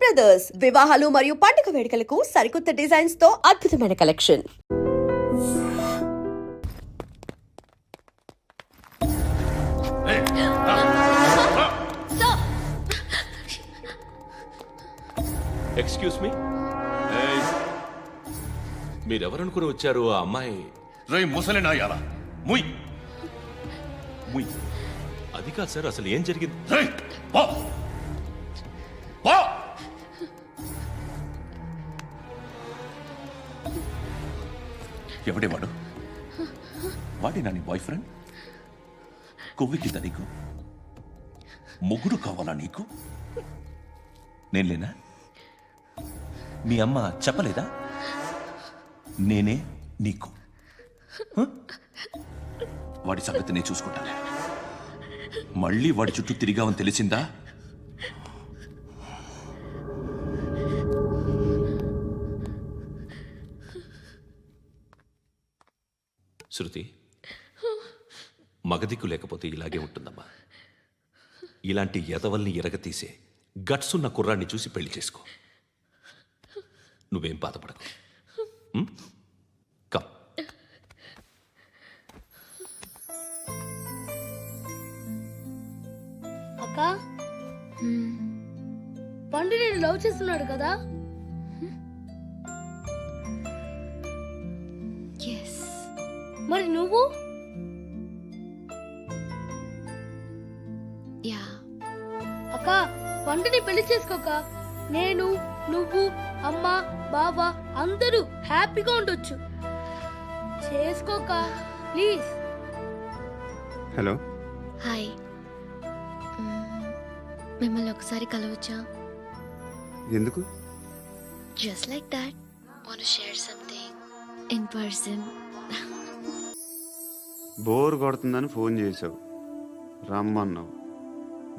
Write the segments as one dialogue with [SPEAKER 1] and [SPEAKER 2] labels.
[SPEAKER 1] Brothers వివాహాలు మరియు పండుగ వేడుకలకు సరికొత్త డిజైన్స్ తో అద్భుతమైన కలెక్షన్.
[SPEAKER 2] ఎక్స్క్యూజ్ మీ, మీరెవరనుకుని వచ్చారు? ఆ అమ్మాయి
[SPEAKER 3] రేయ్ ముసలి నాయాల ముయ్
[SPEAKER 2] ముయ్. అది కాదు సార్, అసలు ఏం జరిగింది?
[SPEAKER 3] రేయ్ పో పో. ఎవడేవాడు? వాడేనా నీ బాయ్ ఫ్రెండ్? కొవ్వికి నీకు మొగుడు కావాలా నీకు? నేను లేనా? మీ అమ్మ చెప్పలేదా నేనే నీకు? వాడి సంగతి నేను చూసుకుంటాను. మళ్ళీ వాడి చుట్టూ తిరిగావని తెలిసిందా?
[SPEAKER 2] శృతి, మగదిక్కు లేకపోతే ఇలాగే ఉంటుందమ్మా. ఇలాంటి ఎదవల్ని ఎరగతీసే గట్స్ ఉన్న కుర్రాన్ని చూసి పెళ్లి చేసుకో. నువ్వేం బాధపడకు. కమ్.
[SPEAKER 4] అక్క పండు నేను లవ్ చేస్తున్నాడు కదా? మరి నువ్వు? అక్క పండుని పెళ్లి చేసుకోక నేను, నువ్వు, అమ్మ, బావ అందరూ హ్యాపీగా ఉండొచ్చు. చేసుకోక ప్లీజ్.
[SPEAKER 5] Hello,
[SPEAKER 6] hi. మిమ్మల్ని ఒకసారి కలవచ్చా?
[SPEAKER 5] ఎందుకు?
[SPEAKER 6] Just like that. Want to share something in person.
[SPEAKER 5] Bore కొడుతుందని ఫోన్ చేసావు, రమ్మన్నావు,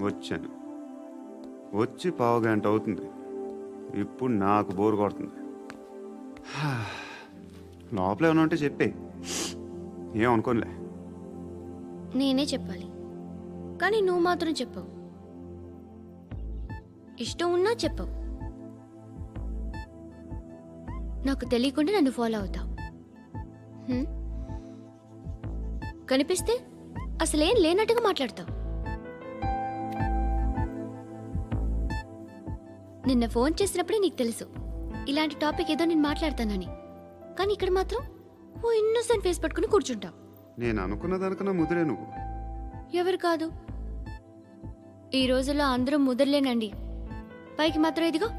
[SPEAKER 5] వచ్చాను. వచ్చి పావుగంట అవుతుంది. ఇప్పుడు నాకు బోర్ కొడుతుంది. లోపల ఏమైనా ఉంటే చెప్పే, ఏమనుకోనిలే.
[SPEAKER 6] నేనే చెప్పాలి, కానీ నువ్వు మాత్రం చెప్పవు. ఇష్టం ఉన్నా చెప్పవు. నాకు తెలియకుండా నన్ను ఫాలో అవుతావు. కనిపిస్తే అసలేం లేనట్టుగా మాట్లాడతావు. నిన్న ఫోన్ చేసినప్పుడే నీకు తెలుసు ఇలాంటి టాపిక్ ఏదో నేను మాట్లాడతానని. కానీ ఇక్కడ మాత్రం ఓ ఇన్నోసెంట్ ఫేస్ పట్టుకుని కూర్చుంటావు.
[SPEAKER 5] నేను అనుకున్నదానికన్నా ముదిరే నువ్వు.
[SPEAKER 6] ఎవరు కాదు, ఈ రోజుల్లో అందరూ ముదరలేనండి. పైకి మాత్రం ఇదిగో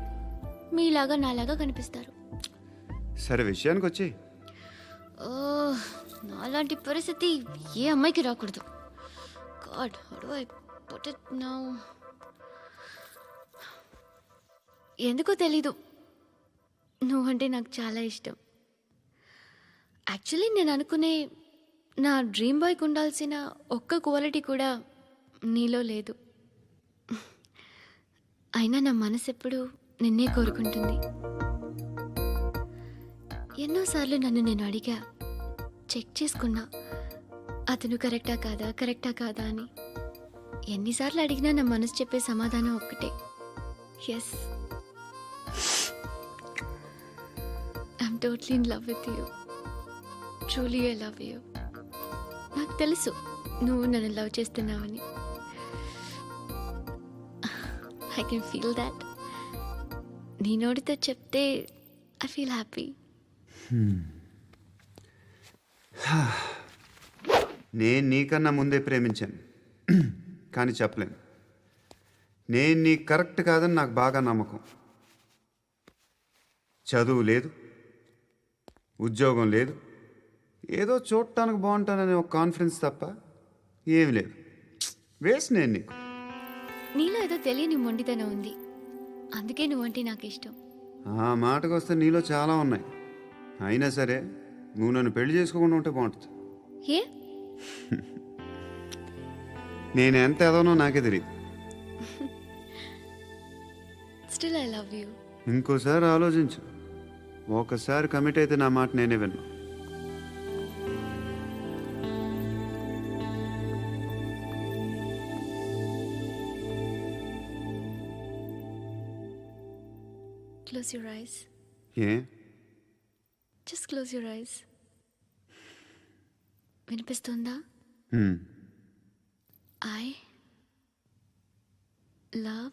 [SPEAKER 6] మీలాగా నాలాగా కనిపిస్తారు.
[SPEAKER 5] సరే, విషయానికి వచ్చి.
[SPEAKER 6] నాలాంటి పరిస్థితి ఏ అమ్మాయికి రాకూడదు. God, how do I put it now? ఎందుకో తెలీదు, నువ్వంటే నాకు చాలా ఇష్టం. యాక్చువల్లీ నేను అనుకునే నా డ్రీమ్ బాయ్కి ఉండాల్సిన ఒక్క క్వాలిటీ కూడా నీలో లేదు. అయినా నా మనసు ఎప్పుడు నిన్నే కోరుకుంటుంది. ఎన్నోసార్లు నన్ను నేను అడిగా, చెక్ చేసుకున్నా అతను కరెక్టా కాదా అని. ఎన్నిసార్లు అడిగినా నా మనసు చెప్పే సమాధానం ఒక్కటే, yes, I'm totally in love with you. Truly I love you. నాకు తెలుసు నువ్వు నన్ను లవ్ చేస్తున్నావని. I can feel that. నీ నోటితో చెప్తే ఐ ఫీల్ హ్యాపీ.
[SPEAKER 5] నేను నీకన్నా ముందే ప్రేమించాను, కానీ చెప్పలేను. నేను నీకు కరెక్ట్ కాదని నాకు బాగా నమ్మకం. చదువు లేదు, ఉద్యోగం లేదు, ఏదో చూడటానికి బాగుంటాననే ఒక కాన్ఫిడెన్స్ తప్ప ఏమి లేదు. వేస్ట్ నేను నీకు.
[SPEAKER 6] నీలో ఏదో తెలియని మొండితనం ఉంది, అందుకే నువ్వంటే నాకు ఇష్టం.
[SPEAKER 5] ఆ మాటకు వస్తే నీలో చాలా ఉన్నాయి. అయినా సరే నువ్వు నన్ను పెళ్లి చేసుకోకుండా ఉంటే బాగుంటుంది.
[SPEAKER 6] ఏ?
[SPEAKER 5] నేను ఎంత ఎదవనో నాకే తెలియదు.
[SPEAKER 6] Still I love you.
[SPEAKER 5] ఇంకోసారి ఆలోచించు. ఒకసారి కమిట్ అయితే నా మాట నేనే విన్నా.
[SPEAKER 6] Close your eyes.
[SPEAKER 5] A
[SPEAKER 6] just close your eyes. వినిపిస్తుందా?
[SPEAKER 5] హ్మ్.
[SPEAKER 6] ఐ లవ్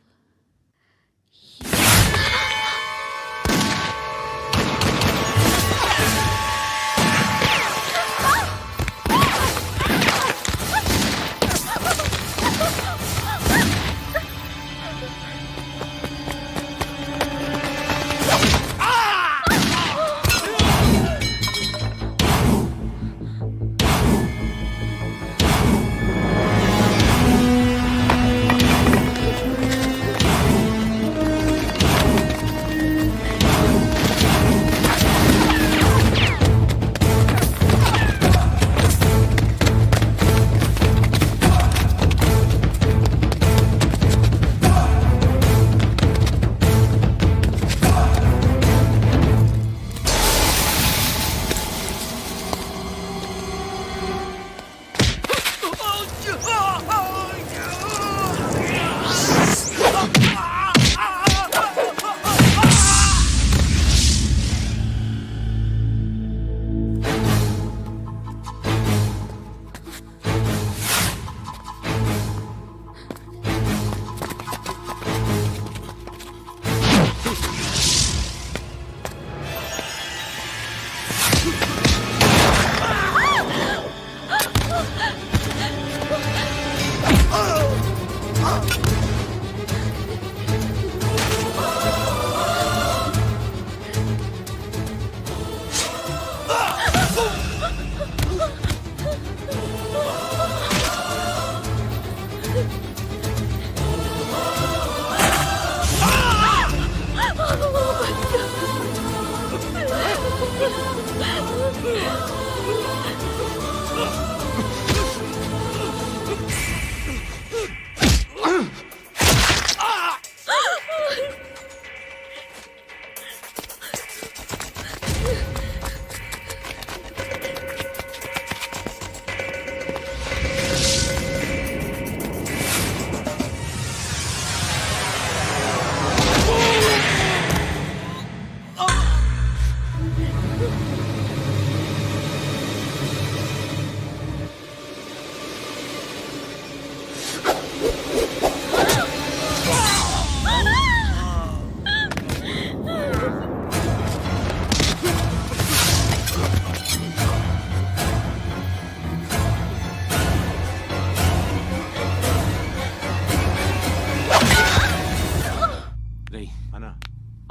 [SPEAKER 7] రేయ్ అన్నా,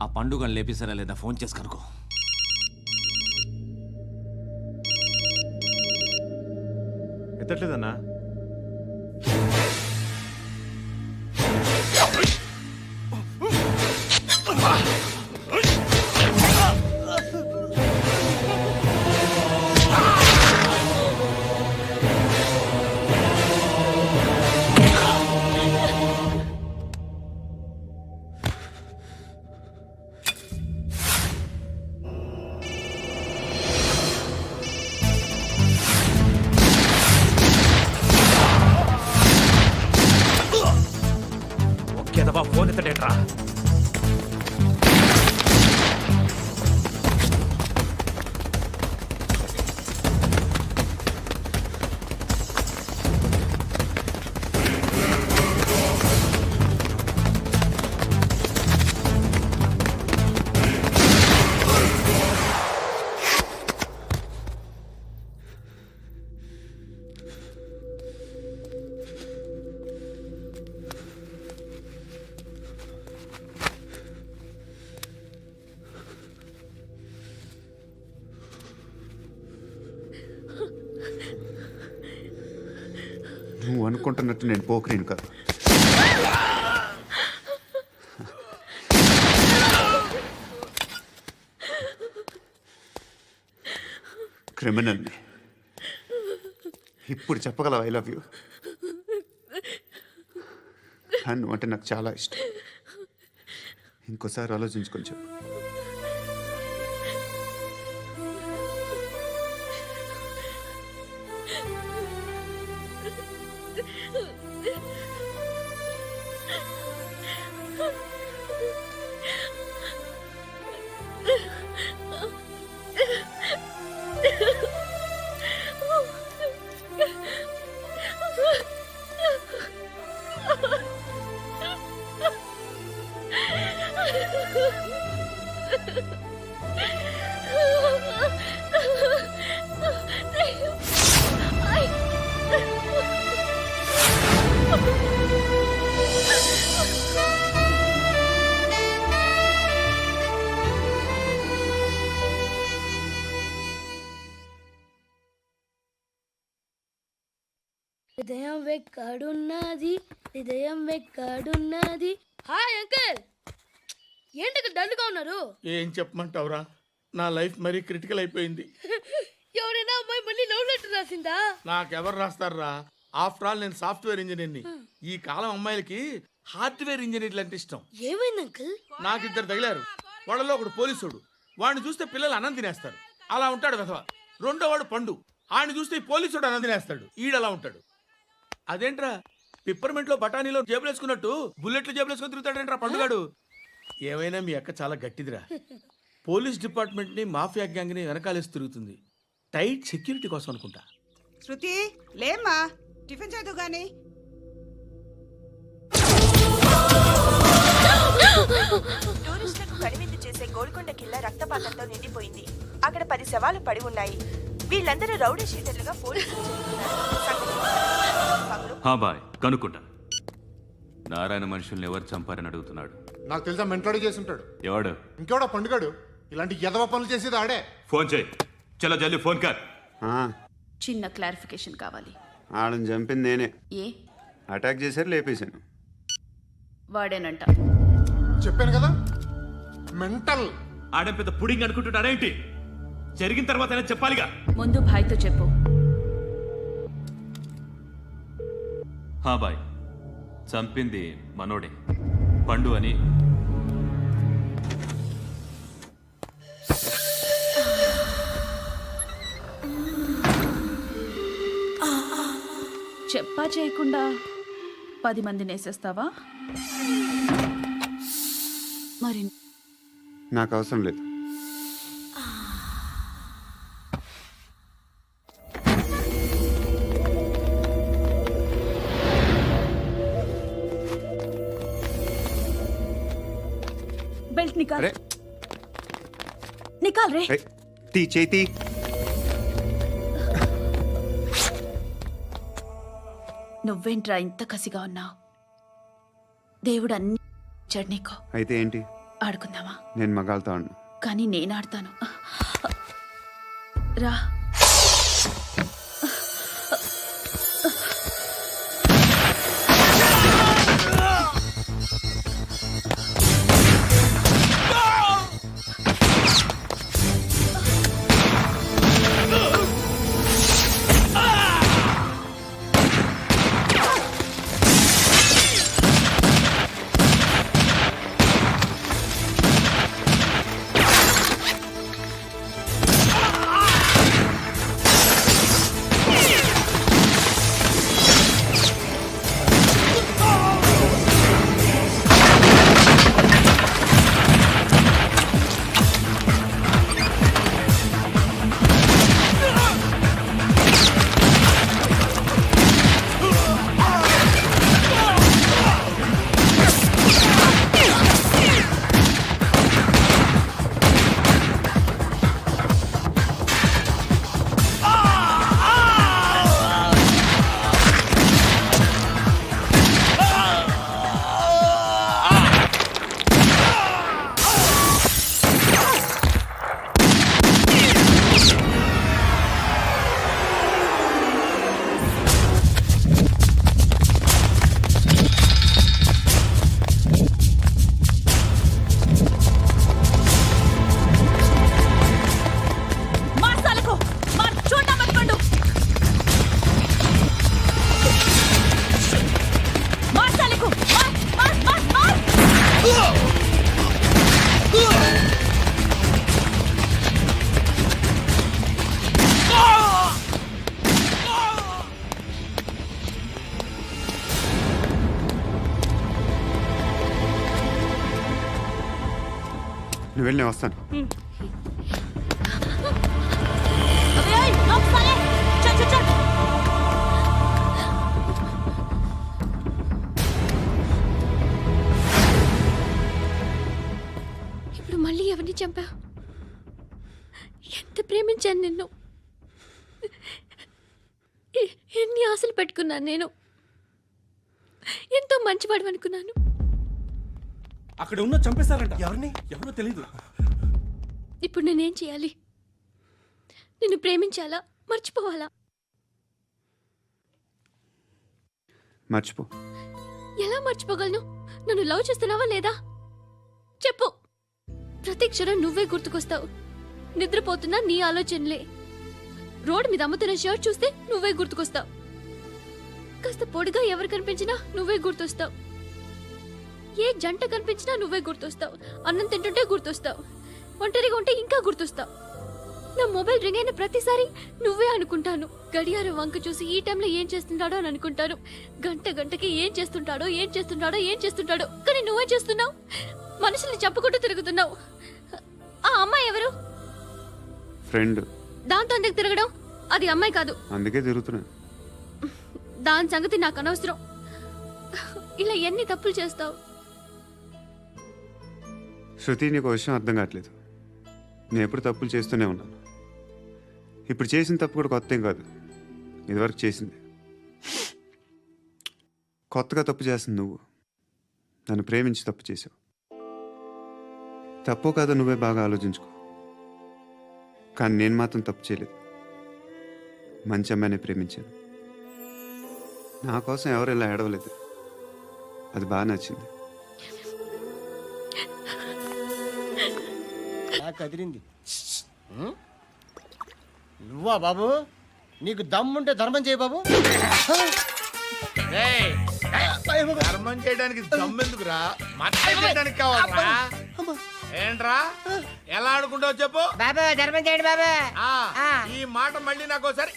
[SPEAKER 7] ఆ పండుగను లేపేసారా లేదా ఫోన్ చేసి కనుకో.
[SPEAKER 8] ఎత్తట్లేదన్నా.
[SPEAKER 2] ఒకేదవా ఫోన్ ఎత్తడేట్రా?
[SPEAKER 5] నువ్వు అనుకుంటున్నట్టు నేను పోకరీని కాదు. క్రిమినల్ని. ఇప్పుడు చెప్పగలవు ఐ లవ్ యూ. నువ్వు అంటే నాకు చాలా ఇష్టం. ఇంకోసారి ఆలోచించుకొని చెప్పు.
[SPEAKER 4] హృదయం వెక్కడున్నది, హృదయం వెక్కడున్నది. హాయ్ అంకుల్, ఏంటి డల్గా ఉన్నారు?
[SPEAKER 8] ఏం చెప్పమంటావురా, నా లైఫ్ మరీ క్రిటికల్ అయిపోయింది.
[SPEAKER 4] ఎవరైనా అమ్మాయి మళ్ళీ లవ్ లెటర్ రాసిందా?
[SPEAKER 8] నాకెవరు రాస్తారా? ఆఫ్టర్ ఆల్ నేను సాఫ్ట్వేర్ ఇంజనీర్ని. ఈ కాలం అమ్మాయిలకి హార్డ్వేర్ ఇంజనీర్లు అంటే ఇష్టం.
[SPEAKER 4] ఏమైంది అంకుల్?
[SPEAKER 8] నాకు ఇద్దరు తగిలారు. వాళ్ళలో ఒకడు పోలీసుడు. వాడిని చూస్తే పిల్లలు అన్నం తినేస్తారు, అలా ఉంటాడు వెధవ. రెండో వాడు పండు. ఆయన చూస్తే ఈ పోలీసుడు అన్నం తినేస్తాడు, ఈడలా ఉంటాడు. అదేంట్రా, పిప్పర్మెంట్ లో బఠానీలో జేబులు వేసుకున్నట్టు బుల్లెట్లు జేబులు వేసుకుని తిరుగుతాడేంట్రా పండుగాడు. ఏమైనా మీ అక్క చాలా గట్టిదిరా. పోలీస్ డిపార్ట్మెంట్ ని మాఫియా గ్యాంగ్ ని వెనకాలేసి తిరుగుతుంది. టైట్ సెక్యూరిటీ కోసం అనుకుంటా.
[SPEAKER 9] శృతి లేమ్మా, టిఫిన్ చేదు గాని.
[SPEAKER 10] టూరిస్టులకు కనువిందు చేసే గోల్కొండ కిల్లా రక్తపాతంతో నిండిపోయింది. అక్కడ 10 శవాలు పడి ఉన్నాయి. వీళ్ళందరూ రౌడీ షీటర్లుగా పోలీసులు
[SPEAKER 11] బాయ్ కనుక్కుంటా. నారాయణ మనుషుల్ని ఎవరు చంపారని అడుగుతున్నాడు.
[SPEAKER 12] నాకు తెలుసా, మెంటోడి చేసి ఉంటాడు.
[SPEAKER 11] ఎవడు?
[SPEAKER 12] ఇంకెవడో పండుగాడు. ఇలాంటి ఎదవ పనులు చేసేది ఆడే.
[SPEAKER 11] ఫోన్ చేయి. చలో జల్దీ ఫోన్ కర్.
[SPEAKER 10] చిన్న క్లారిఫికేషన్ కావాలి.
[SPEAKER 5] ఆడని చంపింది నేనే.
[SPEAKER 10] ఏ
[SPEAKER 5] అటాక్ చేశారు, లేపేశాను.
[SPEAKER 10] వాడేనంట.
[SPEAKER 12] చెప్పాను కదా, మెంటల్.
[SPEAKER 11] ఆడే పెద్ద పుడింగ్ అనుకుంటున్నాడేంటి? జరిగిన తర్వాత అయినా చెప్పాలిగా.
[SPEAKER 10] ముందు భాయ్తో చెప్పు.
[SPEAKER 11] బాయ్, చంపింది మనోడే, పండు అని.
[SPEAKER 10] చెప్పా చేయకుండా 10 మందిని వేసేస్తావా? మరి
[SPEAKER 5] నాకు అవసరం లేదు.
[SPEAKER 10] బెల్ట్ నికాల్. నికాల్ రే.
[SPEAKER 5] తీ చేతి.
[SPEAKER 10] నువ్వేంట్రా ఇంత కసిగా ఉన్నావు? దేవుడు అన్ని ఇచ్చాడు నీకు.
[SPEAKER 5] అయితే ఏంటి?
[SPEAKER 10] ఆడుకుందామా?
[SPEAKER 5] నేను మగాళ్ళతో ఆడను.
[SPEAKER 10] కానీ నేను ఆడతాను. రా.
[SPEAKER 5] నువ్వు వెళ్ళి నేను వస్తాను.
[SPEAKER 6] మళ్ళీ ఎవరిని చంపా? ఎంత ప్రేమించాను నిన్ను, ఎన్ని ఆశలు పెట్టుకున్నాను నేను. ఎంతో మంచివాడు అనుకున్నాను.
[SPEAKER 7] అక్కడ ఉన్న చంపేస్తారంట. ఎవరిని? ఎవరో తెలీదు.
[SPEAKER 6] ఇప్పుడు నేనేం చేయాలి? నిన్ను ప్రేమించాలా, మర్చిపోవాలా?
[SPEAKER 5] మర్చిపో.
[SPEAKER 6] ఎలా మర్చిపోగలను? నన్ను లవ్ చేస్తున్నావా లేదా చెప్పు. ప్రతి క్షణం నువ్వే గుర్తుకొస్తావు. నిద్రపోతున్నా నీ ఆలోచనలే. రోడ్డు మీద అమ్ముతున్న షర్ట్ చూస్తే నువ్వే గుర్తుకొస్తావు. కాస్త పొడిగా ఎవరు కనిపించినా నువ్వే గుర్తొస్తావు. ఏ జంట కనిపించినా నువ్వే గుర్తొస్తావు. అన్నం తింటుంటే గుర్తొస్తావు. ఒంటరిగా ఉంటే ఇంకా గుర్తొస్తావు. నా మొబైల్ రింగ్ అయిన ప్రతిసారి నువ్వే అనుకుంటాను. గడియారం వంక చూసి ఈ టైంలో ఏం చేస్తుంటాడో అని అనుకుంటాను. గంటకి ఏం చేస్తుంటాడో కానీ నువ్వే చేస్తున్నావు. మనుషుల్ని చెప్పుకుంటూ తిరుగుతున్నావు. ఆ అమ్మాయి ఎవరు?
[SPEAKER 5] ఫ్రెండ్.
[SPEAKER 6] దాంతో ఎందుకు తిరగడం? అది అమ్మాయి కాదు.
[SPEAKER 5] అందుకే తిరుగుతున్నా.
[SPEAKER 6] దాని సంగతి నాకు అనవసరం. ఇలా ఎన్ని తప్పులు చేస్తావు?
[SPEAKER 5] శృతి, నీకు విషయం అర్థం కావట్లేదు. నేను ఎప్పుడు తప్పులు చేస్తూనే ఉన్నాను. ఇప్పుడు చేసిన తప్పు కూడా కొత్త ఏం కాదు, ఇదివరకు చేసింది. కొత్తగా తప్పు చేస్తుంది నువ్వు. నన్ను ప్రేమించి తప్పు చేసావు. తప్పో కాదో నువ్వే బాగా ఆలోచించుకో. కానీ నేను మాత్రం తప్పు చేయలేదు. మంచి అమ్మాయిని ప్రేమించాను. నా కోసం ఎవరు ఇలా ఏడవలేదు. అది బాగా నచ్చింది.
[SPEAKER 13] కదిరింది. నువ్వా బాబు? నీకు దమ్ముంటే ధర్మం చేయ బాబు.
[SPEAKER 8] ధర్మం చేయడానికి దమ్మెందుకురా? మర్డర్ చేయడానికి కావాలరా? ఏంట్రా ఎలా ఆడుకుంటావు చెప్పు.
[SPEAKER 13] బాబా ధర్మం చేయండి బాబా.
[SPEAKER 8] ఈ మాట మళ్ళీ నాకు ఒకసారి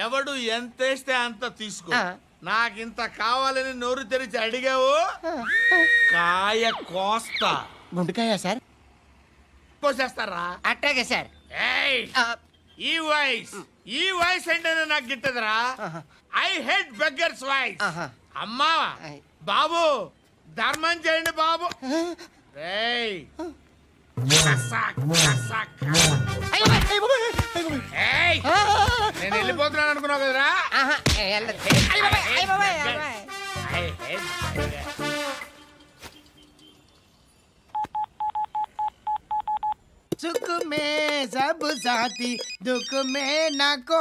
[SPEAKER 8] ఎవడు ఎంత వేస్తే అంత తీసుకో. నాకింత కావాలని నోరు తెరిచి అడిగావు, కాయ కోస్తా.
[SPEAKER 13] గుండెకాయ సార్?
[SPEAKER 8] కోసేస్తారా?
[SPEAKER 13] అట్టాగే సార్.
[SPEAKER 8] ఈ వాయిస్ ఏంటనే నాకు గిట్టదురా. I hate beggars voice. అమ్మా బాబు ధర్మం చేయండి బాబు. నేను వెళ్ళిపోతున్నాను అనుకున్నావు కదరా.
[SPEAKER 13] సుఖ మే సబ్ సాథీ దుఃఖ మే నాకో.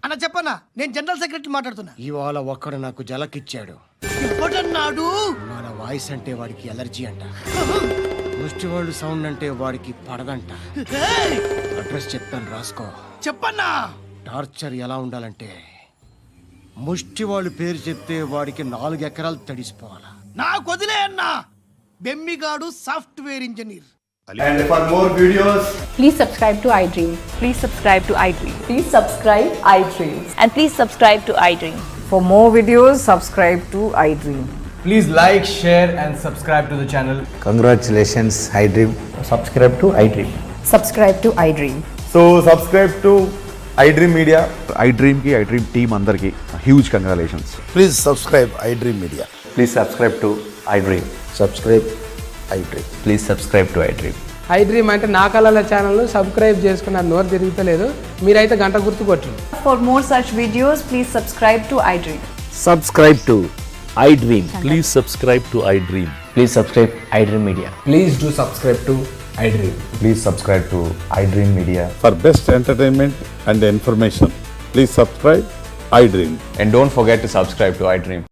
[SPEAKER 13] అన్న చెప్పన్నా, నేను జనరల్ సెక్రటరీ మాట్లాడుతున్నా. ఇవాళ ఒక్కడు నాకు జలకిచ్చాడు. ఎవడన్నాడు? మన వాయిస్ అంటే వాడికి ఎలర్జీ అంట. ముష్టి వాళ్ళు సౌండ్ అంటే వాడికి పడదంట. అడ్రస్ చెప్తాను, రాసుకో. చెప్పన్నా. టార్చర్ ఎలా ఉండాలంటే ముష్టి వాళ్ళు పేరు చెప్తే వాడికి 4 ఎకరాలు తడిసిపోవాలా. నాకు వదిలే అన్నా. బెమ్మిగాడు software engineer.
[SPEAKER 12] And for more videos,
[SPEAKER 10] Please subscribe to iDream.
[SPEAKER 9] Please subscribe to iDream.
[SPEAKER 10] Please subscribe iDream.
[SPEAKER 9] And please subscribe to iDream.
[SPEAKER 10] For more videos, subscribe to iDream.
[SPEAKER 13] Please like, share and subscribe to the channel.
[SPEAKER 7] Congratulations, iDream.
[SPEAKER 13] Subscribe to iDream.
[SPEAKER 10] Subscribe to iDream.
[SPEAKER 12] so subscribe to iDream Media. iDream ki iDream team andarki huge congratulations.
[SPEAKER 13] Please subscribe iDream Media.
[SPEAKER 7] Please subscribe to iDream.
[SPEAKER 13] Subscribe iDream.
[SPEAKER 7] Please subscribe to iDream.
[SPEAKER 10] iDream అంటే నా కళల channel subscribe చేసుకున్న నోరు తిరుగుతలేదు. మీరైతే గంట గుర్తు కొట్టండి.
[SPEAKER 9] For more such videos, please subscribe to iDream.
[SPEAKER 7] Subscribe to iDream.
[SPEAKER 11] Please subscribe to iDream.
[SPEAKER 7] Please subscribe iDream Media.
[SPEAKER 13] Please do subscribe to iDream.
[SPEAKER 12] Please subscribe to iDream Media. For best entertainment and information, please subscribe iDream.
[SPEAKER 7] And don't forget to subscribe to iDream.